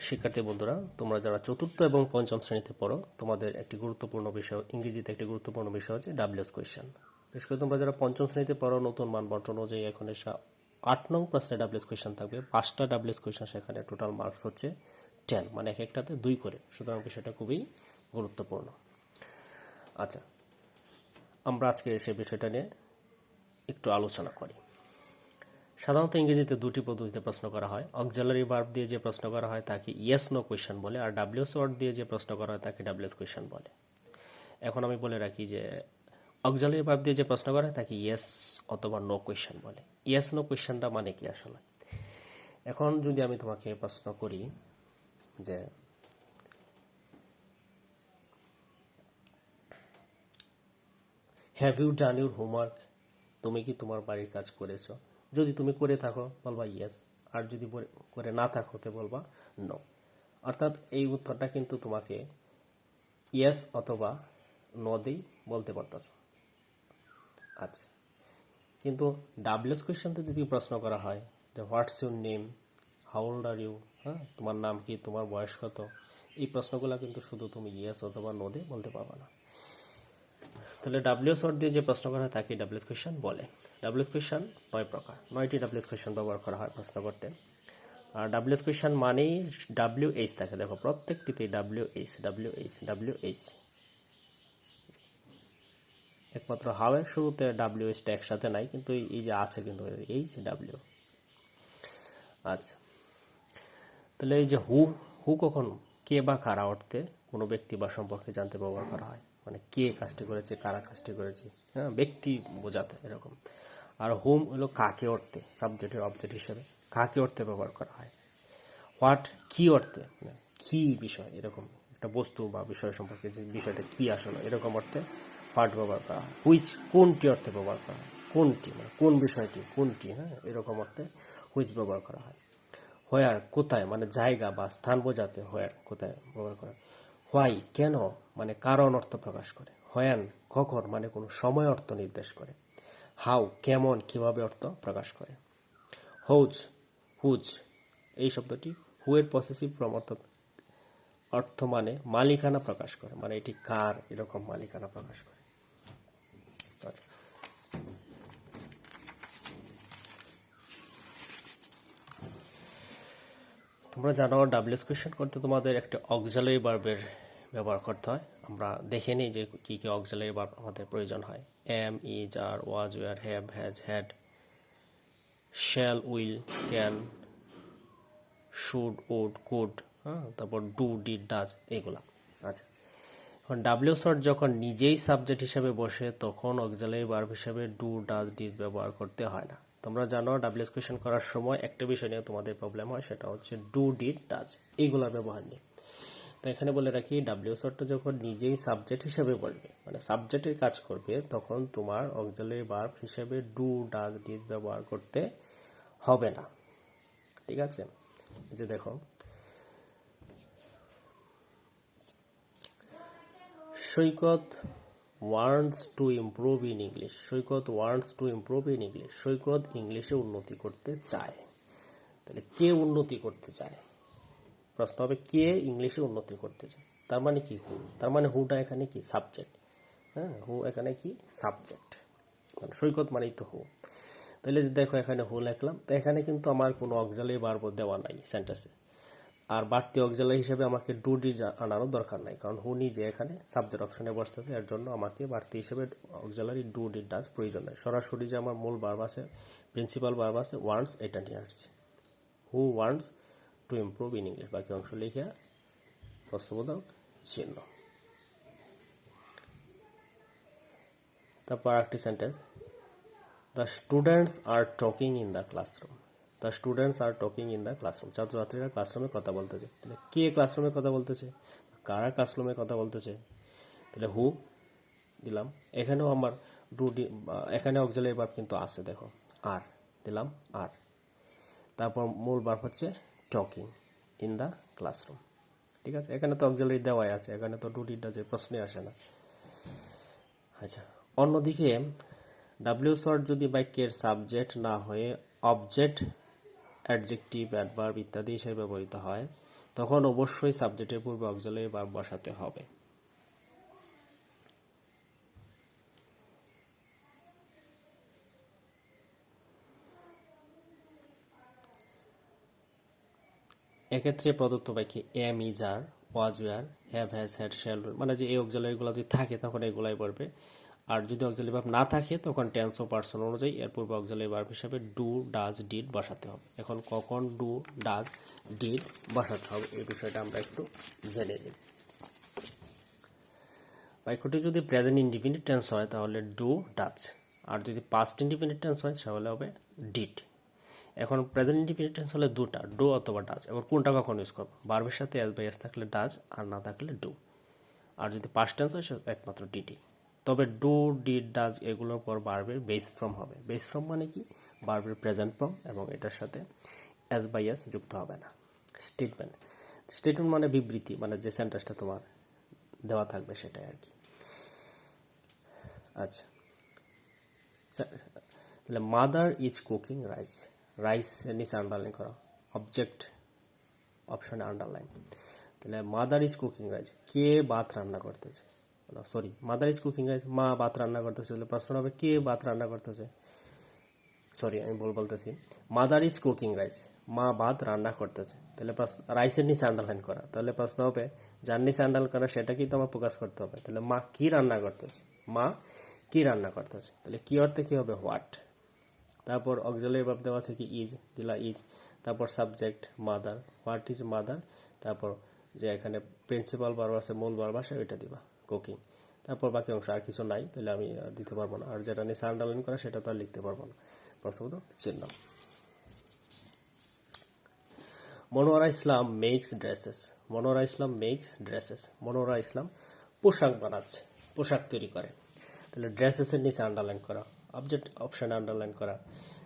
শিক্ষার্থী বন্ধুরা, তোমরা যারা চতুর্থ এবং পঞ্চম শ্রেণীতে পড়ো, তোমাদের একটি গুরুত্বপূর্ণ বিষয়, ইংরেজিতে একটি গুরুত্বপূর্ণ বিষয় হচ্ছে ডাব্লিউএস কোয়েশ্চেন। বিশেষ করে তোমরা যারা পঞ্চম শ্রেণীতে পড়ো, নতুন মান বন্টন অনুযায়ী এখন এসে 8 নং প্রশ্নে ডাব্লিউএস কোয়েশ্চেন থাকবে। 5টা ডাব্লিউএস কোয়েশ্চেন, সেখানে টোটাল মার্কস হচ্ছে 10, মানে এক একটাতে 2 করে। সুতরাং বিষয়টা খুবই গুরুত্বপূর্ণ। আচ্ছা, আমরা আজকে সে বিষয়টা নিয়ে একটু আলোচনা করি। সাধারণত ইংরেজিতে দুটি পদ্ধতিতে প্রশ্ন করা হয়। অক্সিলারি ভার্ব দিয়ে যে প্রশ্ন করা হয় তাকে ইয়েস নো কোয়েশ্চেন বলে, আর ডাব্লিউএস ওয়ার্ড দিয়ে যে প্রশ্ন করা হয় তাকে ডাব্লিউএস কোয়েশ্চেন বলে। এখন আমি বলে রাখি যে অক্সিলারি ভার্ব দিয়ে যে প্রশ্ন করা হয় তাকে ইয়েস অথবা নো কোয়েশ্চেন বলে। ইয়েস নো কোয়েশ্চেনটা মানে কি আসলে? এখন যদি আমি তোমাকে প্রশ্ন করি যে have you done your homework, তুমি কি তোমার বাড়ির কাজ করেছো? যদি তুমি করে থাকো বলবা ইয়েস, আর যদি করে না থাকো তো বলবা নো। অর্থাৎ এই উত্তরটা কিন্তু তোমাকে ইয়েস অথবা নো দিই বলতে পারতো। আচ্ছা, কিন্তু ডাব্লিউএস কোয়েশ্চেনতে যদি প্রশ্ন করা হয় যে what's your name, how old are you, হ্যাঁ, তোমার নাম কি, তোমার বয়স কত, এই প্রশ্নগুলো কিন্তু শুধু তুমি ইয়েস অথবা নো দিয়ে বলতে পারবে না। তাহলে ডাব্লিউএস ওয়ার্ড দিয়ে যে প্রশ্ন করা হয় তাকে ডাব্লিউএস কোয়েশ্চেন বলে। ডাব্লিউএস কোয়েশ্চেন 9 প্রকার, 9টি ডাব্লিউএস কোয়েশ্চেন ব্যবহার করা হয় প্রশ্ন করতে। আর ডাব্লিউএস কোয়েশ্চেন মানেই ডাব্লিউএইচ থাকে, দেখো প্রত্যেকটিতেই ডাব্লিউএইচ ডাব্লিউএইচ ডাব্লিউএইচ। একমাত্র হাউ এর শুরুতে ডাব্লিউএইচটা একসাথে নাই, কিন্তু এই যে আছে কিন্তু এইচ ডাব্লিউ। আচ্ছা, তাহলে এই যে হু, হু কখন কে বা কারা অর্থে কোনো ব্যক্তি বা সম্পর্কে জানতে ব্যবহার করা হয়, মানে কে কাজটি করেছে, কারা কাজটি করেছে, হ্যাঁ, ব্যক্তি বোঝাতে এরকম। আর হোম হলো কাকে অর্থে, সাবজেক্টের অবজেক্ট হিসেবে কাকে অর্থে ব্যবহার করা হয়। হোয়াট কি অর্থে, মানে কি বিষয়, এরকম একটা বস্তু বা বিষয় সম্পর্কে যে বিষয়টা কি আসলে, এরকম অর্থে হোয়াট ব্যবহার করা হয়। হুইচ কোনটি অর্থে ব্যবহার করা হয়, কোনটি মানে কোন বিষয়টি, কোনটি, হ্যাঁ, এরকম অর্থে হুইচ ব্যবহার করা হয়। হোয়ার কোথায়, মানে জায়গা বা স্থান বোঝাতে হোয়ার কোথায় ব্যবহার করা হয়। হোয়াই কেন, মানে কারণ অর্থ প্রকাশ করে। হোয়ান কখন, মানে কোনো সময় অর্থ নির্দেশ করে। হাউ কেমন, কিভাবে অর্থ প্রকাশ করে। হুজ হুজ এই শব্দটি হু এর পসেসিভ ফর্ম, অর্থাৎ অর্থ মানে মালিকানা প্রকাশ করে, মানে এটি কার, এরকম মালিকানা প্রকাশ করে। তোমরা জানো ডাব্লিউএস কোয়েশ্চেন করতে তোমাদের একটা অক্সিলারি ভার্বের ব্যবহার করতে হয়। আমরা দেখে নিই যে কি কি অক্সিলারি ভার্ব আমাদের প্রয়োজন হয়। Am, is, are, was, were, have, has, had, shall, will, can, should, would, could, হ্যাঁ, তারপর ডু, ডিড, ডাজ, এগুলা। আচ্ছা, এখন ডাব্লিউএস ওয়ার্ড যখন নিজেই সাবজেক্ট হিসেবে বসে তখন অক্সিলারি ভার্ব হিসেবে ডু, ডাজ, ডিড ব্যবহার করতে হয় না। তোমরা জানো ডাব্লিউএস কোয়েশ্চেন করার সময় একটা বিষয় নিয়ে তোমাদের প্রবলেম হয়, সেটা হচ্ছে ডু, ডিড, ডাজ এইগুলোর ব্যবহার নিয়ে। তো এখানে বলে রাখি, ডাব্লিউএস ওয়ার্ডটা যখন নিজেই সাবজেক্ট হিসেবে বলবে, মানে সাবজেক্টের কাজ করবে, তখন তোমার অক্সিলারি ভার্ব হিসেবে ডু, ডাজ, ডিড ব্যবহার করতে হবে না। ঠিক আছে, এই যে দেখো, Saikat wants to improve in English. Saikat wants to improve in English, Saikat ইংলিশে উন্নতি করতে চায়। তাহলে কে উন্নতি করতে চায়, প্রশ্ন হবে কে ইংলিশে উন্নতি করতে চায়। তার মানে কি হু, তার মানে হুটা এখানে কি সাবজেক্ট, হ্যাঁ, হু এখানে কি সাবজেক্ট, মানে সৈকত মানেই তো হু। তাহলে দেখো এখানে হু লিখলাম, তো এখানে কিন্তু আমার কোনো অক্সিলারি ভার্ব দেওয়া নাই সেন্টেন্সে, আর বাড়তি অক্সিলারি হিসেবে আমাকে ডু ডিড আনারও দরকার নাই, কারণ হু নিজে এখানে সাবজেক্ট অপশনে বসতেছে, এর জন্য আমাকে বাড়তি হিসেবে অক্সিলারি ডু ডিড ডাজ প্রয়োজন নেই। সরাসরি যে আমার মূল ভার্ব আছে, প্রিন্সিপাল ভার্ব আছে ওয়ান্টস, এটা নিয়ে আসছে। Who wants to improve in English, বাকি অংশ লিখে প্রশ্নবোধক চিহ্ন। তারপর একটি sentence, the students are talking in the classroom. The students are talking in the classroom, ছাত্রছাত্রীরা ক্লাসরুমে কথা বলতেছে। তাহলে কে ক্লাসরুমে কথা বলতেছে, কারা ক্লাসরুমে কথা বলতেছে, তাহলে হু দিলাম। এখানেও আমার এখানে অক্সিলারি ভার্ব কিন্তু আছে, দেখো আর দিলাম আর। তারপর মূল ভার্ব হচ্ছে টকিং ইন দ্য ক্লাসরুম। ঠিক আছে, এখানে তো অক্সিলারি দেওয়াই আছে, এখানে তো ডু ডিড ডাজের প্রশ্নই আসে না। আচ্ছা, অন্যদিকে ডাব্লিউএস ওয়ার্ড যদি বাক্যের সাবজেক্ট না হয়ে অবজেক্ট, অ্যাডজেক্টিভ, অ্যাডভার্ব ইত্যাদি হিসেবে ব্যবহৃত হয়, তখন অবশ্যই সাবজেক্টের পূর্বে অক্সিলারি ভার্ব বসাতে হবে। এক্ষেত্রে প্রদত্ত বাক্যে am, is, are, was, were, have, has, had, shall, মানে যে এই অক্সিলারিগুলো যদি থাকে তখন এগুলাই পড়বে। আর যদি অক্সিলারি ভার্ব না থাকে তখন টেন্স ও পার্সন অনুযায়ী এর পূর্বে অক্সিলারি ভার্ব হিসাবে ডু, ডাজ, ডিড বসাতে হবে। এখন কখন ডু, ডাজ, ডিড বসাতে হবে এই বিষয়টা আমরা একটু জেনে নিই। বাক্যটি যদি প্রেজেন্ট ইনডিফিনিট টেন্স হয় তাহলে ডু, ডাজ, আর যদি পাস্ট ইনডিফিনিট টেন্স হয় তাহলে হবে ডিড। এখন প্রেজেন্ট ইনডিফিনিট টেন্স হলে দুটা, ডু অথবা ডাজ। এখন কোনটা কখন ইউজ করবো? ভার্বের সাথে এস বাই এস থাকলে ডাজ, আর না থাকলে ডু। আর যদি পাস্ট টেন্স হয় সেটা একমাত্র ডিডি। তবে ডু, ডিড, ডাজ এগুলোর পর ভার্বের বেস ফর্ম হবে। বেস ফর্ম মানে কি? ভার্বের প্রেজেন্ট ফর্ম, এবং এটার সাথে এস বাই এস যুক্ত হবে না। স্টেটমেন্ট, স্টেটমেন্ট মানে বিবৃতি, মানে যে সেন্টেন্সটা তোমার দেওয়া থাকবে সেটাই আর কি। আচ্ছা, তাহলে mother is cooking rice, rice নিচে আন্ডারলাইন করা, অবজেক্ট অপশনে আন্ডারলাইন। তাহলে মাদার ইজ কুকিং রাইস, কে ভাত রান্না করতেছে? Sorry, mother is cooking rice, মা ভাত রান্না করতেছে। তাহলে প্রশ্ন হবে কে ভাত রান্না করতেছে? সরি, আমি বলতেছি, মাদার ইজ কুকিং রাইস, মা ভাত রান্না করতেছে। তাহলে রাইসের নিচে আন্ডারলাইন করা, তাহলে প্রশ্ন হবে যার নিচে আন্ডারলাইন করা সেটাকেই তোমার ফোকাস করতে হবে। তাহলে মা কি রান্না করতেছে? মা কি রান্না করতেছে। তাহলে কি অর্থে কি হবে? হোয়াট। তারপর অক্সিলারি ভার্ব দেওয়া আছে কি? ইজ, দিলা ইজ। তারপর subject mother, what is mother. তারপর যে এখানে প্রিন্সিপাল ভার্ব আছে, মূল ভার্ব আছে, ওইটা দিবা, কুকিং। তারপর বাকি অংশ আর কিছু নাই, তাহলে আমি দিতে পারবো না। আর যেটা নিচে আন্ডারলাইন করা সেটা তো আর লিখতে পারবো না। প্রশ্নবোধ চিহ্ন। মনোয়ারা ইসলাম মেক্স ড্রেসেস, মনোয়ারা ইসলাম মেক্স ড্রেসেস, মনোয়ারা ইসলাম পোশাক বানাচ্ছে, পোশাক তৈরি করে। তাহলে ড্রেসেসের নিচে আন্ডারলাইন করা, অবজেক্ট অপশানে আন্ডারলাইন করা।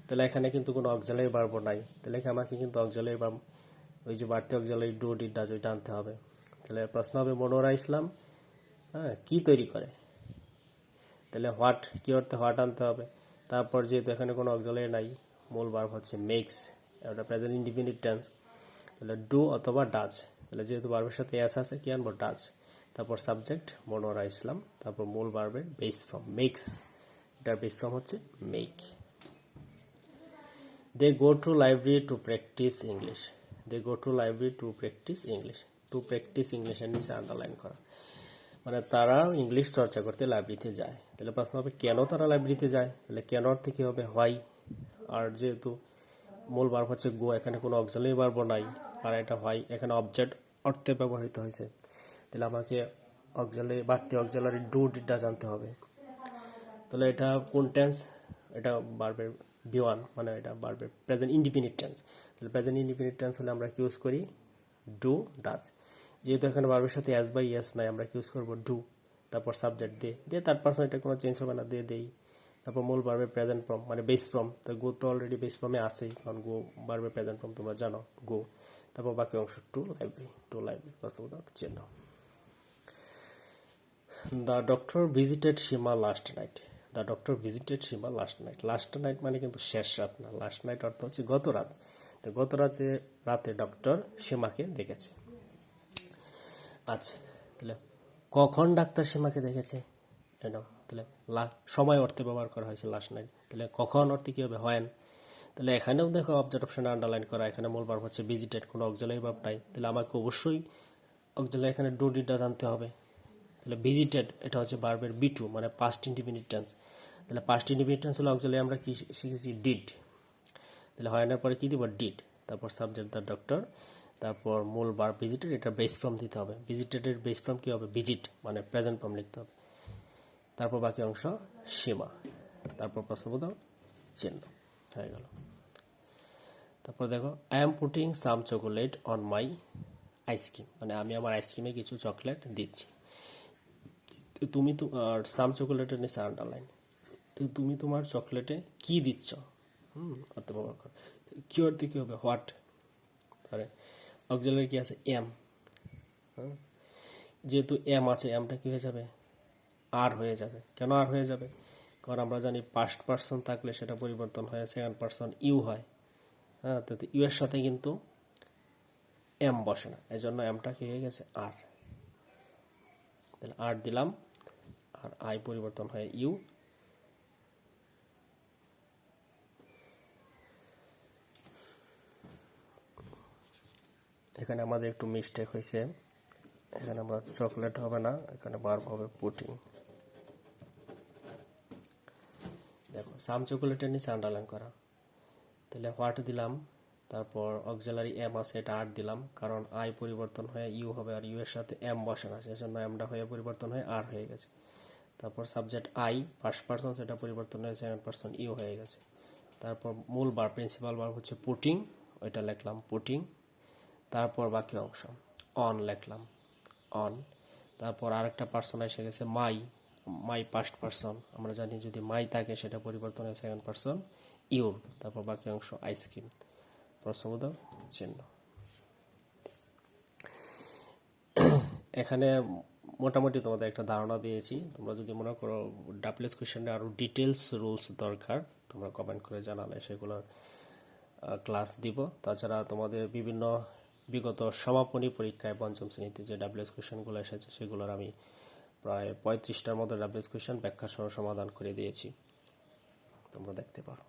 তাহলে এখানে কিন্তু কোনো অক্সিলারি ভার্ব নাই, তাহলে আমাকে কিন্তু অক্সিলারি ভার্ব, ওই যে বাড়তি অক্সিলারি ডু, ডিড, ডাজ, ওইটা আনতে হবে। তাহলে প্রশ্ন হবে মনোয়ারা ইসলাম কি তৈরি করে? তাহলে হোয়াট, কি অর্থে হোয়াট আনতে হবে। তারপর যেহেতু এখানে কোনো অক্সিলারি নাই, মূল ভার্ব হচ্ছে মেক্স, এটা প্রেজেন্ট ইনডিফিনিট টেন্স, তাহলে ডু অথবা ডাজ। তাহলে যেহেতু ভার্বের সাথে এস আছে, কি আনবো? ডাজ। তারপর সাবজেক্ট মনোয়ারা ইসলাম, তারপর মূল ভার্বের বেস ফর্ম মেক্স, এটার বেস ফর্ম হচ্ছে make. They go to library to practice English, they go to library to practice English, to practice ইংলিশের নিচে আন্ডারলাইন করা, মানে তারা ইংলিশ চর্চা করতে লাইব্রেরিতে যায়। তাহলে প্রশ্ন হবে কেন তারা লাইব্রেরিতে যায়? তাহলে কেন অর্থে কি হবে? হোয়াই। আর যেহেতু মূল ভার্ব হচ্ছে গো, এখানে কোনো অক্সিলারি ভার্ব নাই, আর এটা হোয়াই এখানে অবজেক্ট অর্থে ব্যবহৃত হয়েছে। তাহলে আমাকে অক্সিলারি, বাড়তি অক্সিলারি ডু, ডিড, ডাজ জানতে হবে। তাহলে এটা কোন টেন্স? এটা ভার্বের বি1, মানে এটা ভার্বের প্রেজেন্ট ইনডিফিনিট টেন্স। তাহলে প্রেজেন্ট ইনডিফিনিট টেন্স হলে আমরা কি ইউজ করি? Do, does. যেহেতু এখানে ভার্বের সাথে এস বাই এস নাই, আমরা কি ইউজ করবো? ডু। তারপর সাবজেক্ট দে থার্ড পারসন, এটা কোনো চেঞ্জ হবে না, দেই। তারপর মূল ভার্বের প্রেজেন্ট ফর্ম মানে বেস ফর্ম, তো গো তো অলরেডি বেস ফর্মে আছেই, কারণ গো ভার্বের প্রেজেন্ট ফর্ম তোমরা জানো, গো। তারপর বাকি অংশ টু লাইব্রেরি, টু লাইব্রেরি প্রশ্নবোধক চিহ্ন। The doctor visited Seema last night, the doctor visited Seema last night. Last night মানে কিন্তু শেষ রাত না, লাস্ট নাইট অর্থ হচ্ছে গত রাত। তো গত রাতে ডক্টর সীমাকে দেখেছে। আচ্ছা, তাহলে কখন ডাক্তার সীমাকে দেখেছে? তাহলে সময় অর্থে ব্যবহার করা হয়েছে লাস্ট নাইট। তাহলে কখন অর্থে কি হবে? হোয়েন। তাহলে এখানেও দেখো অবজেক্ট অপশনে আন্ডারলাইন করা, এখানে মূল ভার্ব হচ্ছে ভিজিটেড, কোনো অক্সিলারি ভার্ব নাই। তাহলে আমাকে অবশ্যই অক্সিলারি এখানে ডু, ডিড, ডাজ আনতে হবে। তাহলে ভিজিটেড এটা হচ্ছে ভার্বের বি2, মানে পাস্ট ইনডিফিনিট টেন্স। তাহলে পাস্ট ইনডিফিনিট টেন্স হলে অক্সিলারি আমরা কি শিখেছি? ডিড। তাহলে হোয়েনের পরে কি দিব? ডিড। তারপর সাবজেক্ট দ্য ডক্টর, তারপর মূল ভার্ব ভিজিটেড, এটা বেস ফর্ম দিতে হবে। ভিজিটেডের বেস ফর্ম কি হবে? ভিজিট, মানে প্রেজেন্ট ফর্ম লিখতে হবে। তারপর বাকি অংশ সীমা, তারপর প্রশ্নবোধক চিহ্ন হয়ে গেল। তারপর দেখো I am putting some chocolate on my ice cream, মানে আমি আমার আইসক্রিমে কিছু চকলেট দিচ্ছি। তুমি তো আর সাম চকোলেটের নিচে আন্ডারলাইন, তো তুমি তোমার চকলেটে কি দিচ্ছ? অর্থ ব্যবহার কর। কি অর্থে কি হবে? হোয়াট। তাহলে অক্সিলারি কি আছে? এম। যেহেতু এম আছে, এমটা কি হয়ে যাবে? আর হয়ে যাবে। কেন আর হয়ে যাবে? কারণ আমরা জানি পাস্ট পার্সন থাকলে সেটা পরিবর্তন হয়, সেকেন্ড পার্সন ইউ হয়। তো ইউ এর সাথে কিন্তু এম বসে না, এই জন্য এমটা কি হয়ে গেছে আর। তাহলে আর দিলাম, আর আই পরিবর্তন হয়ে ইউ। এখানে আমাদের একটু মিস্টেক হয়েছে, এখানে আমরা চকলেট হবে না, এখানে ভার্ব হবে পুটিং। দেখো সাম চকোলেটের নিচে আন্ডারলাইন করা। তাহলে হোয়াট দিলাম, তারপর অক্সিলারি এম আছে, এটা আর দিলাম, কারণ আই পরিবর্তন হয়ে ইউ হবে, আর ইউ এর সাথে এম বসে না, সেজন্য এমটা হয়ে পরিবর্তন হয়ে আর হয়ে গেছে। তারপর সাবজেক্ট আই ফার্স্ট পারসন, সেটা পরিবর্তন হয়ে সেকেন্ড পারসন ইউ হয়ে গেছে। তারপর মূল ভার্ব প্রিন্সিপাল ভার্ব হচ্ছে পুটিং, ওইটা লিখলাম পুটিং। তারপর বাকি অংশ অন লিখলাম অন। তারপর আরেকটা পার্সন এসে গেছে মাই, মাই ফার্স্ট পারসন, আমরা জানি যদি মাই থাকে সেটা পরিবর্তন হয় সেকেন্ড পারসন ইউর। তারপর বাকি অংশ আইসক্রিম, প্রশ্নবোধক চিহ্ন। এখানে মোটামুটি তোমাদের একটা ধারণা দিয়েছি। তোমরা যদি মনে করো ডাব্লিউএস কোয়েশ্চেনে আরও ডিটেলস রুলস দরকার, তোমরা কমেন্ট করে জানালে সেগুলোর ক্লাস দিব। তাছাড়া তোমাদের বিভিন্ন বিগত সমাপনী পরীক্ষায় পঞ্চম শ্রেণীতে যে ডাব্লিউএস কোয়েশ্চেনগুলো এসেছে সেগুলোর আমি প্রায় 35টার মতো ডাব্লিউএস কোয়েশ্চেন ব্যাখ্যা সহ সমাধান করে দিয়েছি, তোমরা দেখতে পারো।